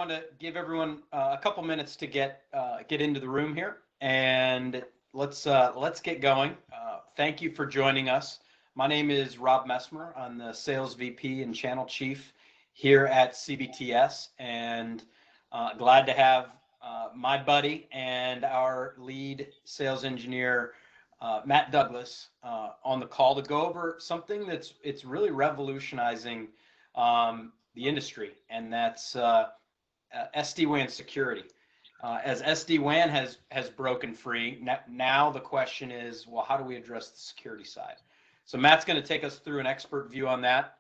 want to give everyone a couple minutes to get into the room here, and let's get going. Thank you for joining us. My name is Rob Messmer. I'm the Sales VP and Channel Chief here at CBTS, and glad to have my buddy and our lead sales engineer, Matt Douglas, on the call to go over something it's really revolutionizing the industry, and that's SD-WAN security. As SD-WAN has broken free, now the question is, well, how do we address the security side? So Matt's going to take us through an expert view on that.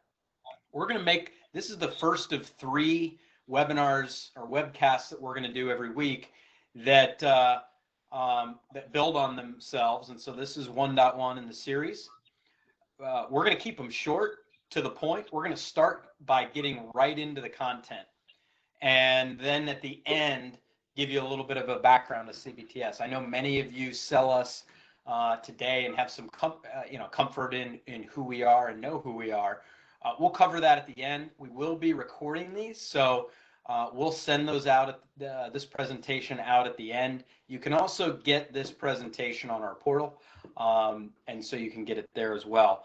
We're going to make, this is the first of 3 webinars or webcasts that we're going to do every week that that build on themselves, and so this is 1.1 in the series. We're going to keep them short, to the point. We're going to start by getting right into the content, and then at the end give you a little bit of a background of CBTS. I know many of you sell us today and have some comfort in who we are and know who we are. We'll cover that at the end. We will be recording these, so we'll send those out at this presentation out at the end. You can also get this presentation on our portal, and so you can get it there as well.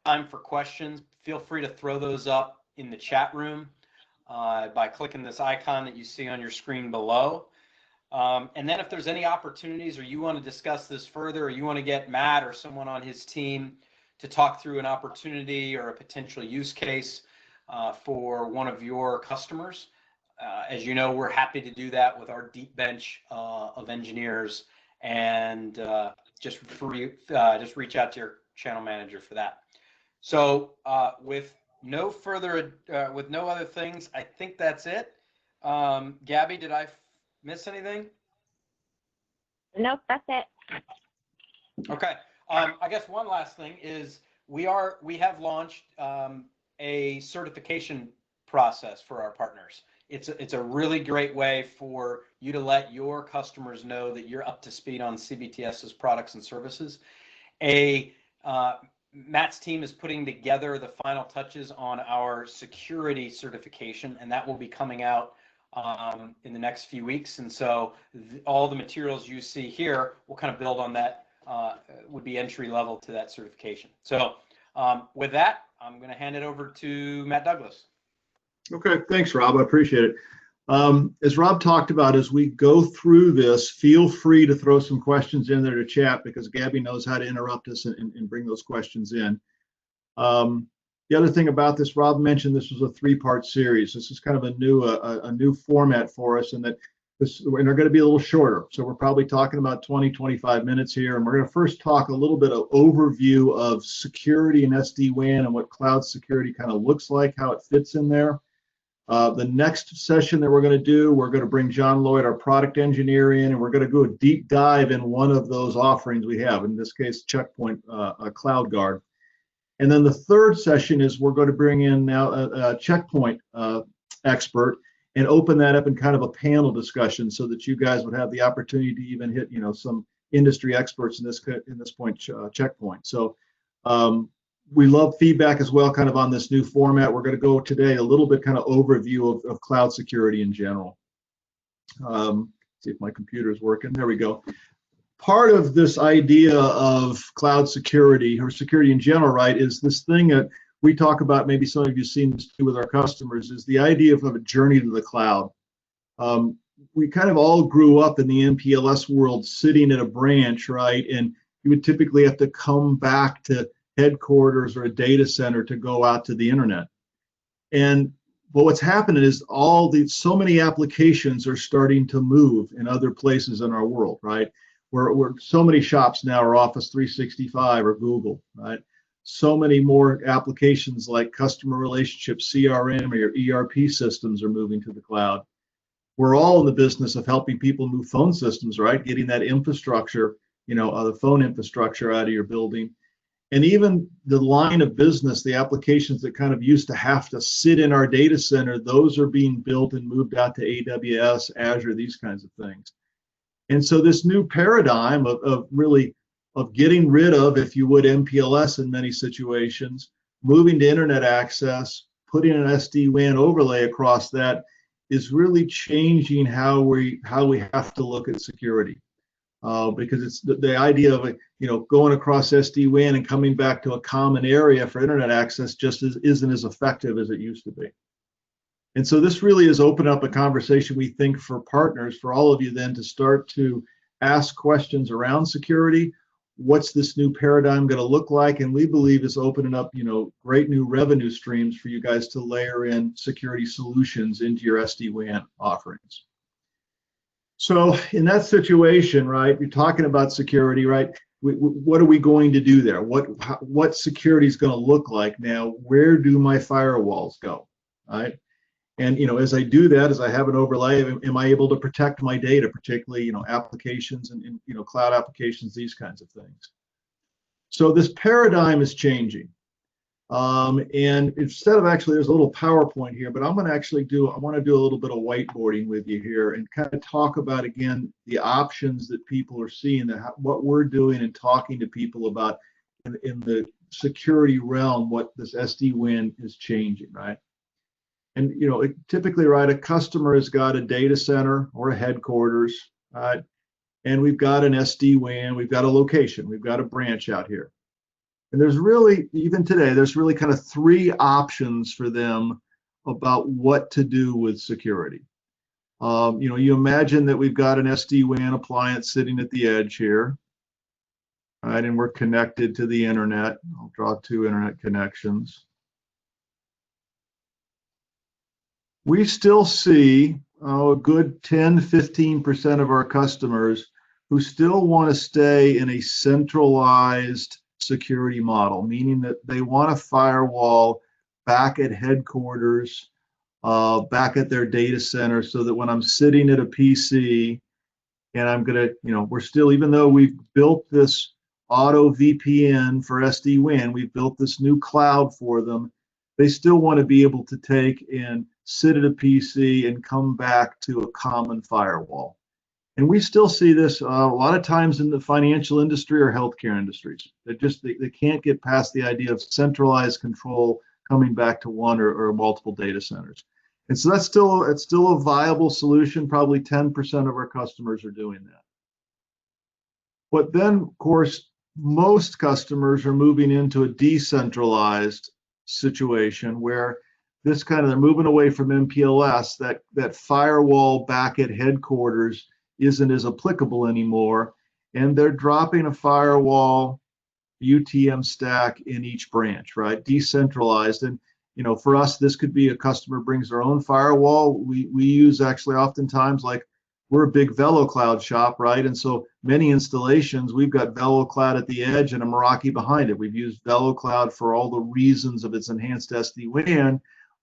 Time for questions. Feel free to throw those up in the chat room by clicking this icon that you see on your screen below. And then if there's any opportunities, or you want to discuss this further, or you want to get Matt or someone on his team to talk through an opportunity or a potential use case for one of your customers, as you know, we're happy to do that with our deep bench of engineers, and just reach out to your channel manager for that. So with no other things, I think that's it. Gabby, did I miss anything? Nope, that's it. Okay. I guess one last thing is we have launched a certification process for our partners. It's a really great way for you to let your customers know that you're up to speed on CBTS's products and services. Matt's team is putting together the final touches on our security certification, and that will be coming out in the next few weeks. And so all the materials you see here will kind of build on that, would be entry level to that certification. So with that, I'm going to hand it over to Matt Douglas. Okay, thanks, Rob. I appreciate it. As Rob talked about, as we go through this, feel free to throw some questions in there to chat, because Gabby knows how to interrupt us and bring those questions in. The other thing about this, Rob mentioned this was a 3-part series. This is kind of a new format for us, and they're going to be a little shorter. So we're probably talking about 20-25 minutes here, and we're going to first talk a little bit of overview of security and SD-WAN and what cloud security kind of looks like, how it fits in there. The next session that we're going to do, we're going to bring John Lloyd, our product engineer, in, and we're going to go a deep dive in one of those offerings we have, in this case, Checkpoint Cloud Guard. And then the third session is we're going to bring in now a Checkpoint expert and open that up in kind of a panel discussion, so that you guys would have the opportunity to even hit, some industry experts in this point, Checkpoint. So we love feedback as well, kind of on this new format. We're going to go today a little bit kind of overview of cloud security in general. See if my computer is working. There we go. Part of this idea of cloud security, or security in general, right, is this thing that we talk about, maybe some of you have seen this too with our customers, is the idea of a journey to the cloud. We kind of all grew up in the MPLS world, sitting at a branch, right, and you would typically have to come back to headquarters or a data center to go out to the internet. But what's happening is so many applications are starting to move in other places in our world, right? Where so many shops now are Office 365 or Google, right? So many more applications like customer relationship, CRM, or your ERP systems are moving to the cloud. We're all in the business of helping people move phone systems, right? Getting that infrastructure, the phone infrastructure out of your building. And even the line of business, the applications that kind of used to have to sit in our data center, those are being built and moved out to AWS, Azure, these kinds of things. And so this new paradigm of getting rid of, if you would, MPLS in many situations, moving to internet access, putting an SD-WAN overlay across that, is really changing how we have to look at security. Because it's the idea of going across SD-WAN and coming back to a common area for internet access just isn't as effective as it used to be. And so this really has opened up a conversation, we think, for partners, for all of you then to start to ask questions around security. What's this new paradigm going to look like? And we believe is opening up, great new revenue streams for you guys to layer in security solutions into your SD-WAN offerings. So in that situation, right, you're talking about security, right? What are we going to do there? What security is going to look like now? Where do my firewalls go, right? And as I do that, as I have an overlay, am I able to protect my data, particularly applications and cloud applications, these kinds of things. So this paradigm is changing. And instead of actually, there's a little PowerPoint here, but I want to do a little bit of whiteboarding with you here and kind of talk about, again, the options that people are seeing, what we're doing and talking to people about in the security realm, what this SD-WAN is changing, right? And, typically, right, a customer has got a data center or a headquarters, right? And we've got an SD-WAN, we've got a location, we've got a branch out here. And there's really, even today, there's really kind of three options for them about what to do with security. You imagine that we've got an SD-WAN appliance sitting at the edge here, right? And we're connected to the internet. I'll draw two internet connections. We still see a good 10–15% of our customers who still want to stay in a centralized security model, meaning that they want a firewall back at headquarters, back at their data center, so that when I'm sitting at a PC and I'm going to, we're still, even though we've built this auto VPN for SD-WAN, we've built this new cloud for them, they still want to be able to take and sit at a PC and come back to a common firewall. And we still see this a lot of times in the financial industry or healthcare industries. They can't get past the idea of centralized control coming back to one or multiple data centers. And so it's still a viable solution. Probably 10% of our customers are doing that. But then, of course, most customers are moving into a decentralized situation where they're moving away from MPLS, that firewall back at headquarters isn't as applicable anymore, and they're dropping a firewall UTM stack in each branch, right? Decentralized. And for us, this could be a customer brings their own firewall. We use, actually, oftentimes, like, we're a big VeloCloud shop, right? And so many installations, we've got VeloCloud at the edge and a Meraki behind it. We've used VeloCloud for all the reasons of its enhanced SD-WAN,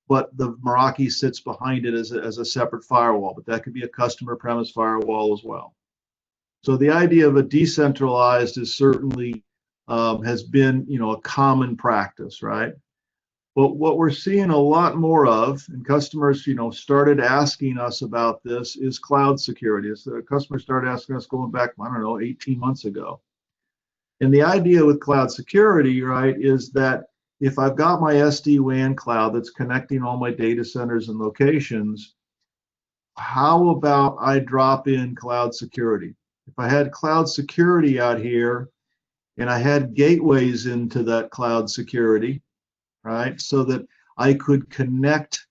but the Meraki sits behind it as a separate firewall, but that could be a customer premise firewall as well. So the idea of a decentralized is certainly has been, a common practice, right? But what we're seeing a lot more of, and customers, started asking us about this, is cloud security. So customers started asking us going back, 18 months ago. And the idea with cloud security, right, is that if I've got my SD-WAN cloud that's connecting all my data centers and locations, how about I drop in cloud security? If I had cloud security out here and I had gateways into that cloud security, right, so that I could connect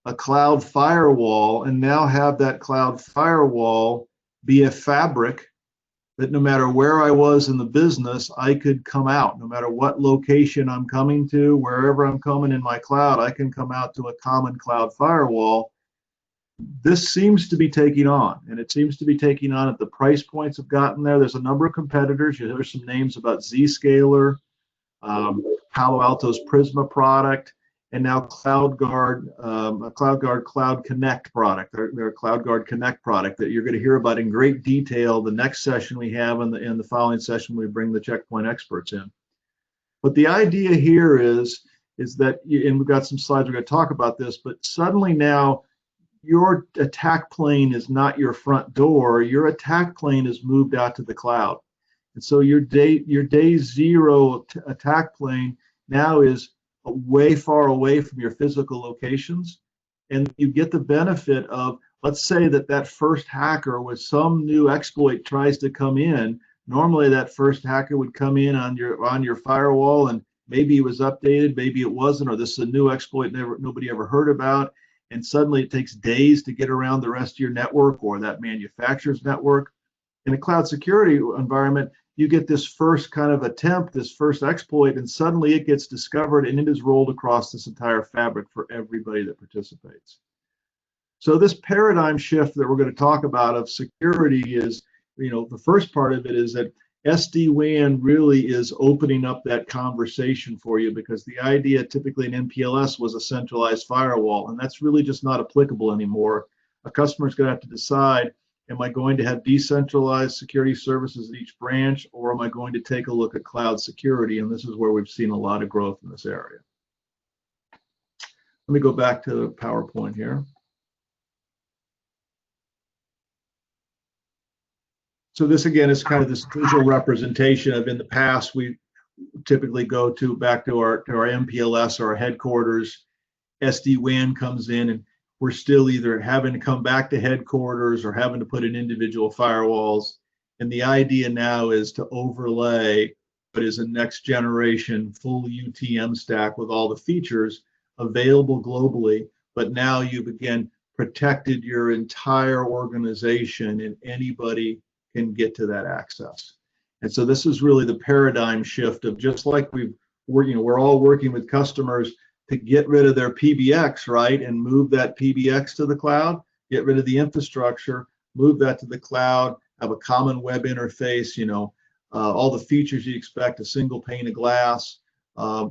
a cloud firewall and now have that cloud firewall be a fabric that no matter where I was in the business, I could come out. No matter what location I'm coming to, wherever I'm coming in my cloud, I can come out to a common cloud firewall. This seems to be taking on, and it seems to be taking on at the price points have gotten there. There's a number of competitors. You hear some names about Zscaler, Palo Alto's Prisma product, and now CloudGuard Cloud Connect product, their CloudGuard Connect product that you're going to hear about in great detail the next session we have, and in the following session we bring the checkpoint experts in. But the idea here is that, and we've got some slides we're going to talk about this, but suddenly now your attack plane is not your front door. Your attack plane is moved out to the cloud. And so your day zero attack plane now is way far away from your physical locations, and you get the benefit of, let's say that first hacker with some new exploit tries to come in. Normally that first hacker would come in on your firewall, and maybe it was updated, maybe it wasn't, or this is a new exploit nobody ever heard about, and suddenly it takes days to get around the rest of your network or that manufacturer's network. In a cloud security environment, you get this first kind of attempt, this first exploit, and suddenly it gets discovered and it is rolled across this entire fabric for everybody that participates. So this paradigm shift that we're going to talk about of security is, the first part of it is that SD-WAN really is opening up that conversation for you, because the idea typically in MPLS was a centralized firewall, and that's really just not applicable anymore. A customer's going to have to decide, am I going to have decentralized security services at each branch, or am I going to take a look at cloud security? And this is where we've seen a lot of growth in this area. Let me go back to the PowerPoint here. So this again is kind of this visual representation of, in the past, we typically go back to our MPLS or our headquarters. SD-WAN comes in, and we're still either having to come back to headquarters or having to put in individual firewalls. And the idea now is to overlay what is a next generation full UTM stack with all the features available globally, but now you've again protected your entire organization, and anybody can get to that access. And so this is really the paradigm shift of, just like we're all working with customers to get rid of their PBX, right, and move that PBX to the cloud, get rid of the infrastructure, move that to the cloud, have a common web interface, all the features you expect, a single pane of glass.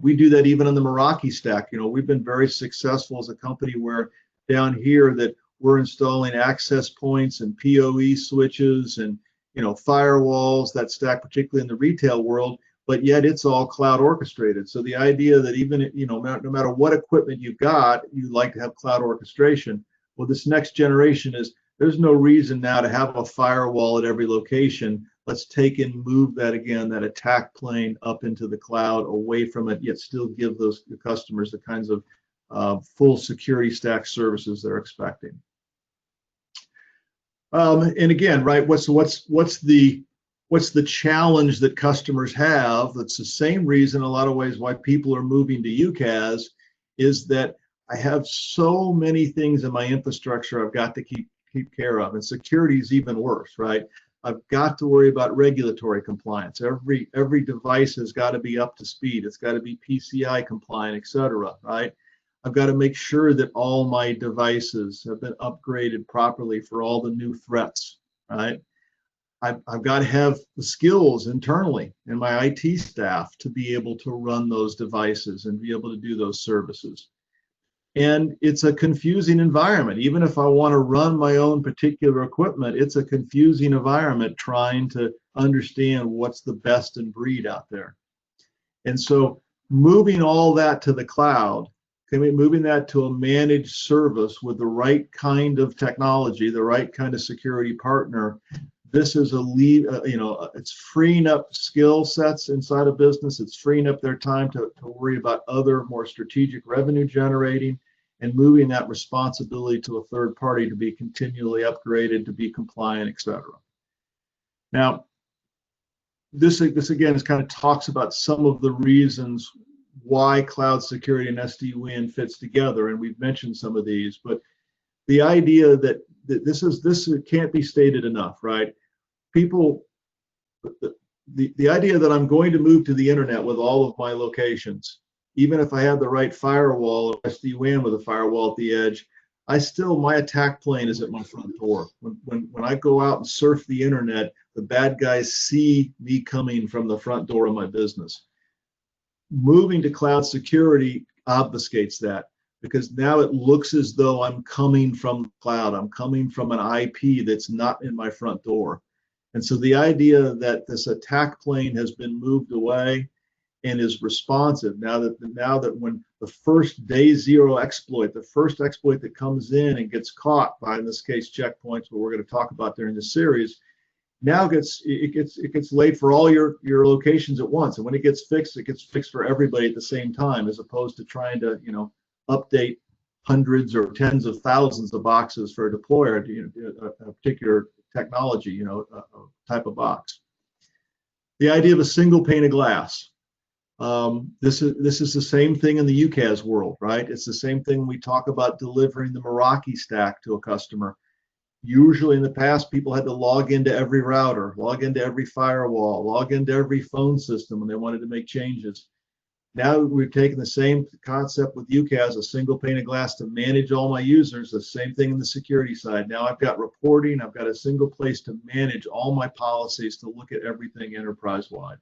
We do that even on the Meraki stack. We've been very successful as a company where down here that we're installing access points and PoE switches and firewalls, that stack, particularly in the retail world, but yet it's all cloud orchestrated. So the idea that even, no matter what equipment you've got, you like to have cloud orchestration. Well, this next generation is, there's no reason now to have a firewall at every location. Let's take and move that again, that attack plane up into the cloud, away from it, yet still give those customers the kinds of full security stack services they're expecting. And again, right, what's the challenge that customers have? That's the same reason, in a lot of ways, why people are moving to UCaaS, is that I have so many things in my infrastructure I've got to keep care of, and security is even worse, right? I've got to worry about regulatory compliance. Every device has got to be up to speed. It's got to be PCI compliant, et cetera, right? I've got to make sure that all my devices have been upgraded properly for all the new threats, right? I've got to have the skills internally in my IT staff to be able to run those devices and be able to do those services. And it's a confusing environment. Even if I want to run my own particular equipment, it's a confusing environment trying to understand what's the best in breed out there. And so moving all that to the cloud, moving that to a managed service with the right kind of technology, the right kind of security partner, this is it's freeing up skill sets inside a business. It's freeing up their time to worry about other more strategic revenue generating, and moving that responsibility to a third party to be continually upgraded, to be compliant, et cetera. Now, this again is kind of talks about some of the reasons why cloud security and SD-WAN fits together, and we've mentioned some of these, but the idea that this can't be stated enough, right? People, the idea that I'm going to move to the internet with all of my locations, even if I have the right firewall or SD-WAN with a firewall at the edge, my attack plane is at my front door. When I go out and surf the internet, the bad guys see me coming from the front door of my business. Moving to cloud security obfuscates that, because now it looks as though I'm coming from the cloud. I'm coming from an IP that's not in my front door. And so the idea that this attack plane has been moved away and is responsive, now that when the first day zero exploit, the first exploit that comes in and gets caught by, in this case, checkpoints, what we're going to talk about during this series, now it gets laid for all your locations at once, and when it gets fixed for everybody at the same time, as opposed to trying to update hundreds or tens of thousands of boxes for a deployer, a particular technology, a type of box. The idea of a single pane of glass. This is the same thing in the UCaaS world, right? It's the same thing when we talk about delivering the Meraki stack to a customer. Usually in the past, people had to log into every router, log into every firewall, log into every phone system when they wanted to make changes. Now we're taking the same concept with UCaaS, a single pane of glass to manage all my users, the same thing in the security side. Now I've got reporting, I've got a single place to manage all my policies, to look at everything enterprise-wide.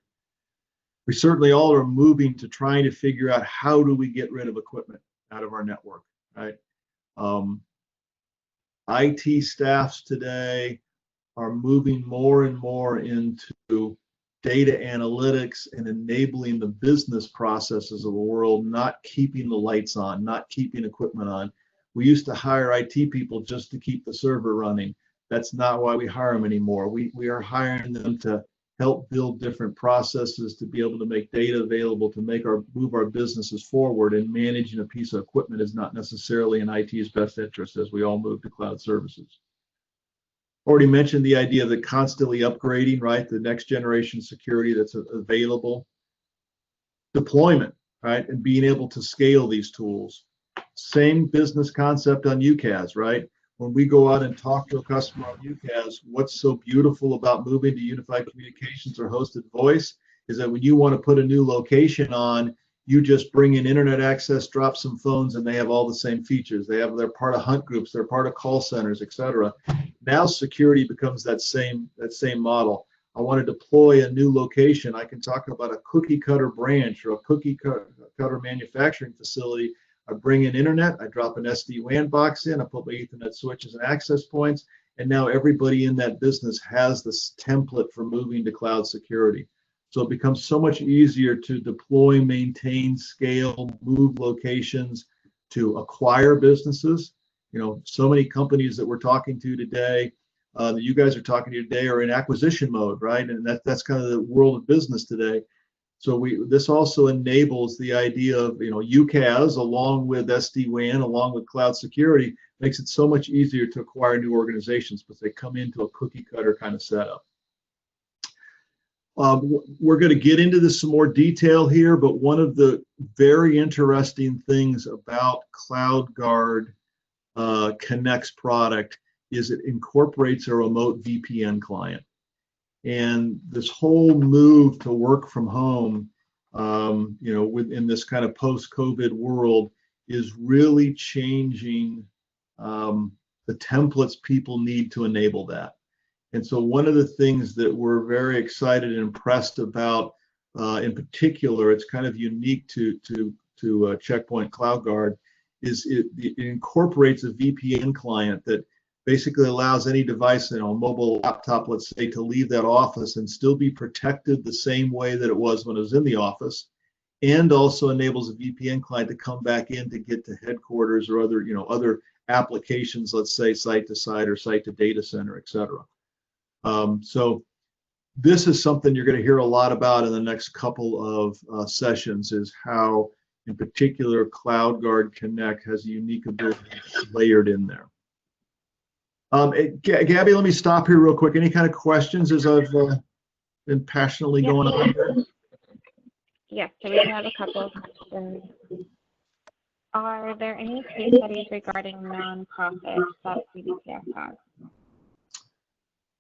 We certainly all are moving to trying to figure out how do we get rid of equipment out of our network, right? IT staffs today are moving more and more into data analytics and enabling the business processes of the world, not keeping the lights on, not keeping equipment on. We used to hire IT people just to keep the server running. That's not why we hire them anymore. We are hiring them to help build different processes, to be able to make data available, to move our businesses forward, and managing a piece of equipment is not necessarily in IT's best interest as we all move to cloud services. Already mentioned the idea of the constantly upgrading, right? The next generation security that's available. Deployment, right? And being able to scale these tools. Same business concept on UCaaS, right? When we go out and talk to a customer on UCaaS, what's so beautiful about moving to unified communications or hosted voice is that when you want to put a new location on, you just bring in internet access, drop some phones, and they have all the same features. They're part of hunt groups, they're part of call centers, etc. Now security becomes that same model. I want to deploy a new location. I can talk about a cookie cutter branch or a cookie cutter manufacturing facility. I bring in internet, I drop an SD-WAN box in, I put my Ethernet switches and access points, and now everybody in that business has this template for moving to cloud security. So it becomes so much easier to deploy, maintain, scale, move locations, to acquire businesses. So many companies that we're talking to today, that you guys are talking to today, are in acquisition mode, right? And that's kind of the world of business today. So this also enables the idea of UCaaS along with SD-WAN, along with cloud security, makes it so much easier to acquire new organizations because they come into a cookie cutter kind of setup. We're going to get into this some more detail here, but one of the very interesting things about CloudGuard Connect's product is it incorporates a remote VPN client. And this whole move to work from home, within this kind of post-COVID world, is really changing the templates people need to enable that. And so one of the things that we're very excited and impressed about, in particular, it's kind of unique to Checkpoint CloudGuard, is it incorporates a VPN client that basically allows any device, a mobile laptop, let's say, to leave that office and still be protected the same way that it was when it was in the office, and also enables a VPN client to come back in to get to headquarters or other applications, let's say site to site or site to data center, etc. So this is something you're going to hear a lot about in the next couple of sessions, is how, in particular, CloudGuard Connect has a unique ability layered in there. Gabby, let me stop here real quick. Any kind of questions as I've been passionately going on here? Yes, so we have a couple of questions. Are there any case studies regarding nonprofits that CBTS has?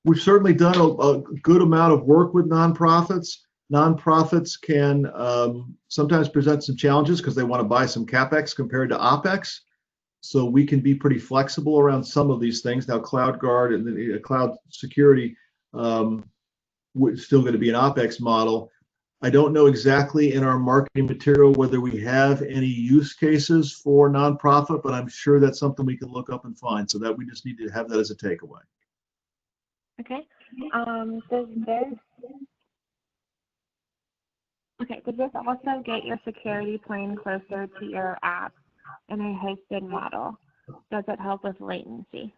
We've certainly done a good amount of work with nonprofits. Nonprofits can sometimes present some challenges because they want to buy some CapEx compared to OpEx. So we can be pretty flexible around some of these things. Now, CloudGuard and the cloud security is still going to be an OpEx model. I don't know exactly in our marketing material whether we have any use cases for nonprofit, but I'm sure that's something we can look up and find. So that we just need to have that as a takeaway. Okay. Does this also get your security plane closer to your app in a hosted model? Does it help with latency?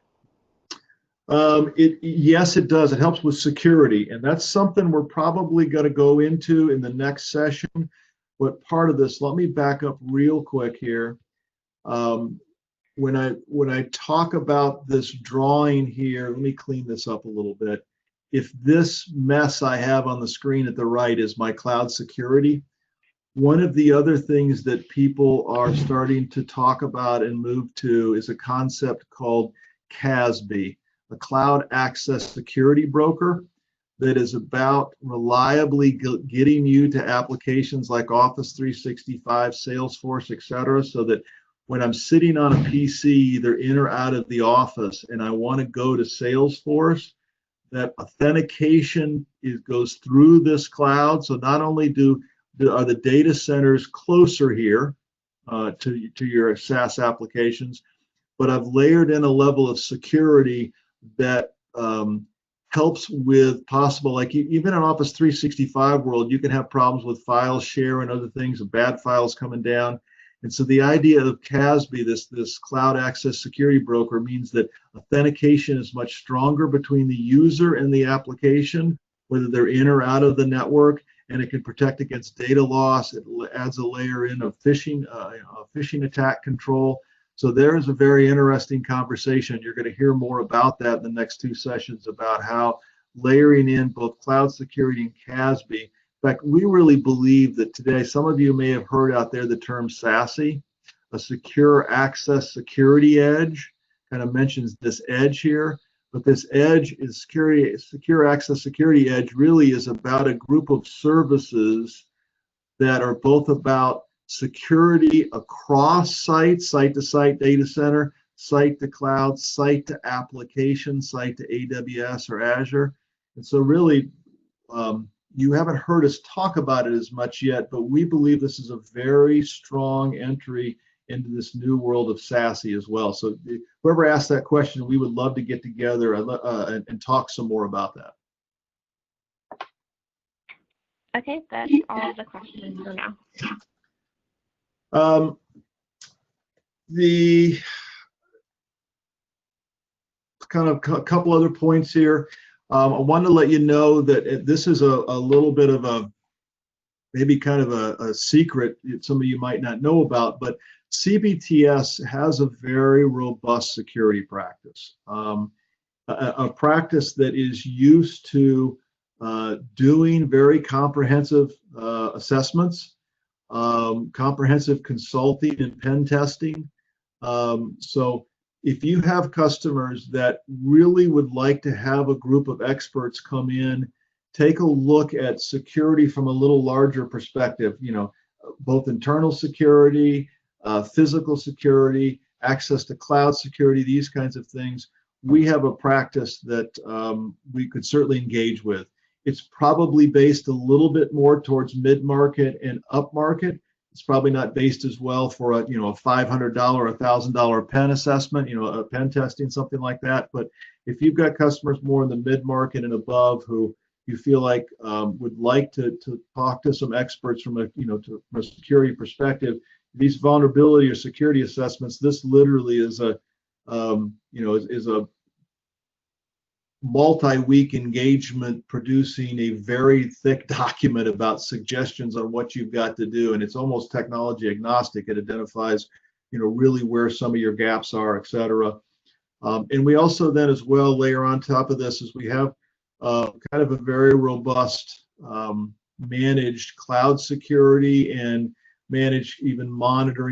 Yes, it does. It helps with security, and that's something we're probably going to go into in the next session. But part of this, let me back up real quick here. when I talk about this drawing here, let me clean this up a little bit. If this mess I have on the screen at the right is my cloud security, one of the other things that people are starting to talk about and move to is a concept called CASB, a cloud access security broker, that is about reliably getting you to applications like Office 365, Salesforce, et cetera, so that when I'm sitting on a PC, either in or out of the office, and I want to go to Salesforce, that authentication goes through this cloud. So not only are the data centers closer here to your SaaS applications, but I've layered in a level of security that helps with possible, like even in Office 365 world, you can have problems with file share and other things, and bad files coming down. And so the idea of CASB, this cloud access security broker, means that authentication is much stronger between the user and the application, whether they're in or out of the network, and it can protect against data loss. It adds a layer in of phishing attack control. So there's a very interesting conversation. You're going to hear more about that in the next two sessions, about how layering in both cloud security and CASB. In fact, we really believe that today, some of you may have heard out there the term SASE, a secure access security edge, kind of mentions this edge here. But this edge is secure access security edge really is about a group of services that are both about security across sites, site to site data center, site to cloud, site to application, site to AWS or Azure. And so really, you haven't heard us talk about it as much yet, but we believe this is a very strong entry into this new world of SASE as well. So whoever asked that question, we would love to get together and talk some more about that. Okay, that's all of the questions for now. The kind of a couple other points here. I wanted to let you know that this is a little bit of a, maybe kind of a secret that some of you might not know about, but CBTS has a very robust security practice, a practice that is used to doing very comprehensive assessments, comprehensive consulting and pen testing. So if you have customers that really would like to have a group of experts come in, take a look at security from a little larger perspective, both internal security, physical security, access to cloud security, these kinds of things, we have a practice that we could certainly engage with. It's probably based a little bit more towards mid-market and up-market. It's probably not based as well for a $500, $1,000 pen assessment, a pen testing, something like that. But if you've got customers more in the mid-market and above who you feel like would like to talk to some experts from from a security perspective, these vulnerability or security assessments, this literally is a multi-week engagement producing a very thick document about suggestions on what you've got to do, and it's almost technology agnostic. It identifies really where some of your gaps are, et cetera. And we also then as well layer on top of this is we have kind of a very robust managed cloud security and managed even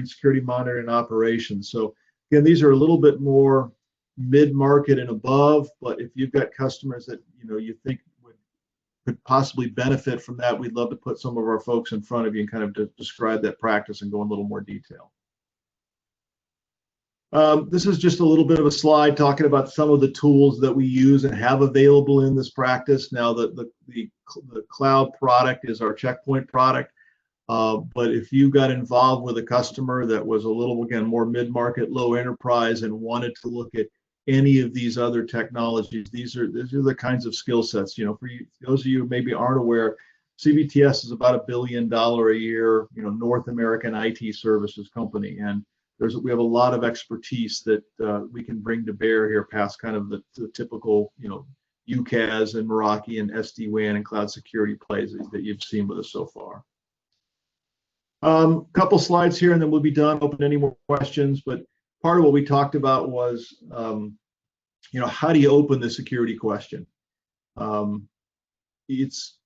security monitoring operations. So again, these are a little bit more mid-market and above, but if you've got customers that you think could possibly benefit from that, we'd love to put some of our folks in front of you and kind of describe that practice and go in a little more detail. This is just a little bit of a slide talking about some of the tools that we use and have available in this practice. Now, the cloud product is our Checkpoint product, but if you got involved with a customer that was a little, again, more mid-market, low enterprise and wanted to look at any of these other technologies, these are the kinds of skill sets. For you, those of you who maybe aren't aware, CBTS is about $1 billion a year, North American IT services company, and we have a lot of expertise that we can bring to bear here past kind of the typical, UCaaS and Meraki and SD-WAN and cloud security plays that you've seen with us so far. Couple slides here, and then we'll be done. Open any more questions, but part of what we talked about was, how do you open the security question? It's,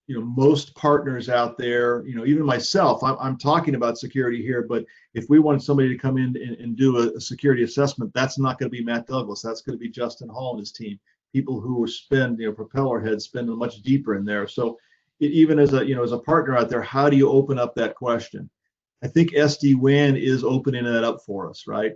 most partners out there, even myself, I'm talking about security here, but if we want somebody to come in and do a security assessment, that's not going to be Matt Douglas. That's going to be Justin Hall and his team. People who spend, propeller heads spend much deeper in there. So even as a partner out there, how do you open up that question? I think SD-WAN is opening that up for us, right?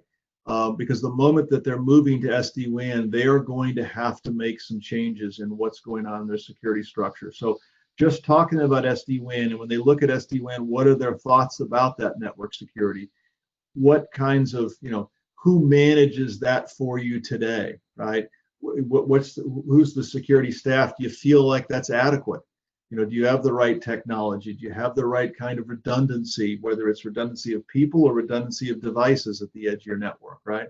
Because the moment that they're moving to SD-WAN, they are going to have to make some changes in what's going on in their security structure. So just talking about SD-WAN, and when they look at SD-WAN, what are their thoughts about that network security? What kinds of, who manages that for you today, right? Who's the security staff? Do you feel like that's adequate? Do you have the right technology? Do you have the right kind of redundancy, whether it's redundancy of people or redundancy of devices at the edge of your network, right?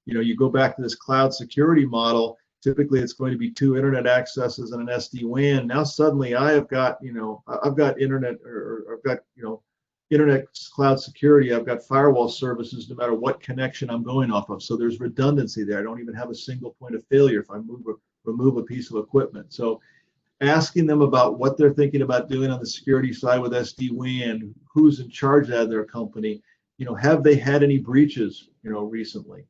You go back to this cloud security model, typically it's going to be 2 internet accesses and an SD-WAN. Now suddenly I've got internet, or I've got, internet cloud security. I've got firewall services no matter what connection I'm going off of. So there's redundancy there. I don't even have a single point of failure if I remove a piece of equipment. So asking them about what they're thinking about doing on the security side with SD-WAN, who's in charge of their company, have they had any breaches, recently,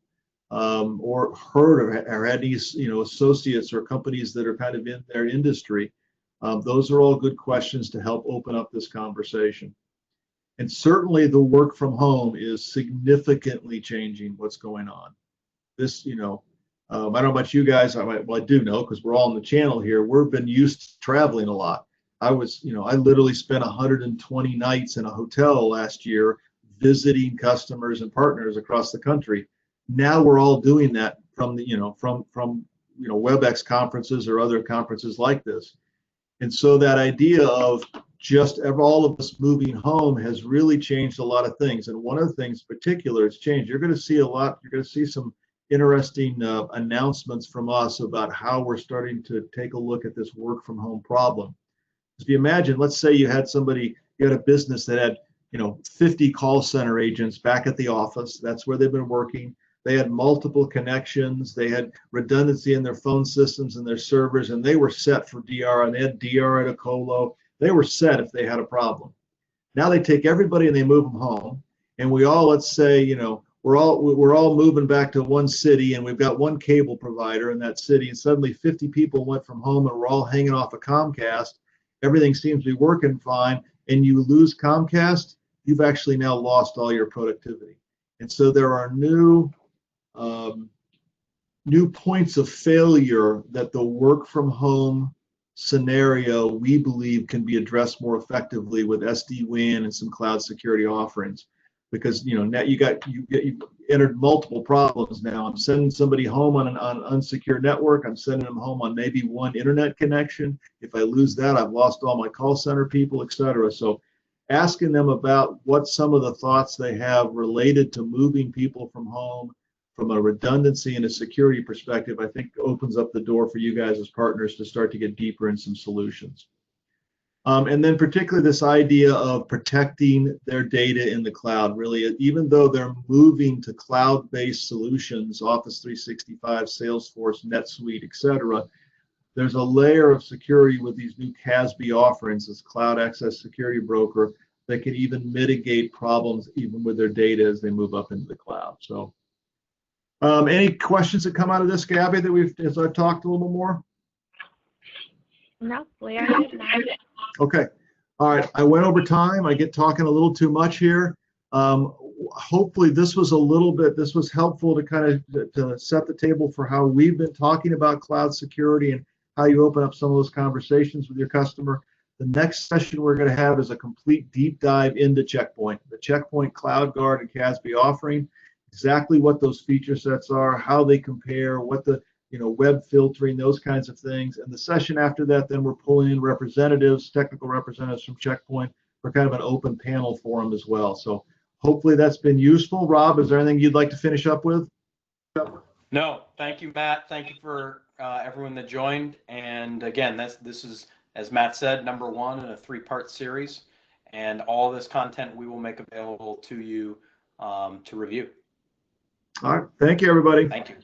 or heard or had any, associates or companies that are kind of in their industry. Those are all good questions to help open up this conversation. And certainly the work from home is significantly changing what's going on. This, I don't know about you guys. I do know because we're all on the channel here. We've been used to traveling a lot. I literally spent 120 nights in a hotel last year visiting customers and partners across the country. Now we're all doing that from WebEx conferences or other conferences like this. And so that idea of just all of us moving home has really changed a lot of things. And one of the things in particular it's changed. You're going to see some interesting announcements from us about how we're starting to take a look at this work from home problem. If you imagine, let's say you had a business that had 50 call center agents back at the office. That's where they've been working. They had multiple connections. They had redundancy in their phone systems and their servers, and they were set for DR, and they had DR at a colo. They were set if they had a problem. Now they take everybody and they move them home, and we all, let's say, we're all moving back to one city, and we've got one cable provider in that city, and suddenly 50 people went from home, and we're all hanging off of Comcast. Everything seems to be working fine, and you lose Comcast, you've actually now lost all your productivity. And so there are new points of failure that the work from home scenario we believe can be addressed more effectively with SD-WAN and some cloud security offerings, because now you've entered multiple problems. Now I'm sending somebody home on an unsecured network. I'm sending them home on maybe one internet connection. If I lose that, I've lost all my call center people, etc. So asking them about what some of the thoughts they have related to moving people from home from a redundancy and a security perspective, I think opens up the door for you guys as partners to start to get deeper in some solutions. And then particularly this idea of protecting their data in the cloud. Really, even though they're moving to cloud-based solutions, Office 365, Salesforce, NetSuite, etc., there's a layer of security with these new CASB offerings, this Cloud Access Security Broker, that can even mitigate problems even with their data as they move up into the cloud. So any questions that come out of this, Gabby, as I've talked a little bit more? No, we are good now. Okay. All right. I went over time. I get talking a little too much here. Hopefully this was helpful to kind of to set the table for how we've been talking about cloud security and how you open up some of those conversations with your customer. The next session we're going to have is a complete deep dive into Checkpoint, the Checkpoint Cloud Guard and CASB offering, exactly what those feature sets are, how they compare, what the web filtering, those kinds of things. And the session after that, then we're pulling in representatives, technical representatives from Checkpoint for kind of an open panel forum as well. So hopefully that's been useful. Rob, is there anything you'd like to finish up with? No, thank you, Matt. Thank you for everyone that joined. And again, this is, as Matt said, number 1 in a 3-part series. And all this content we will make available to you to review. All right. Thank you, everybody. Thank you.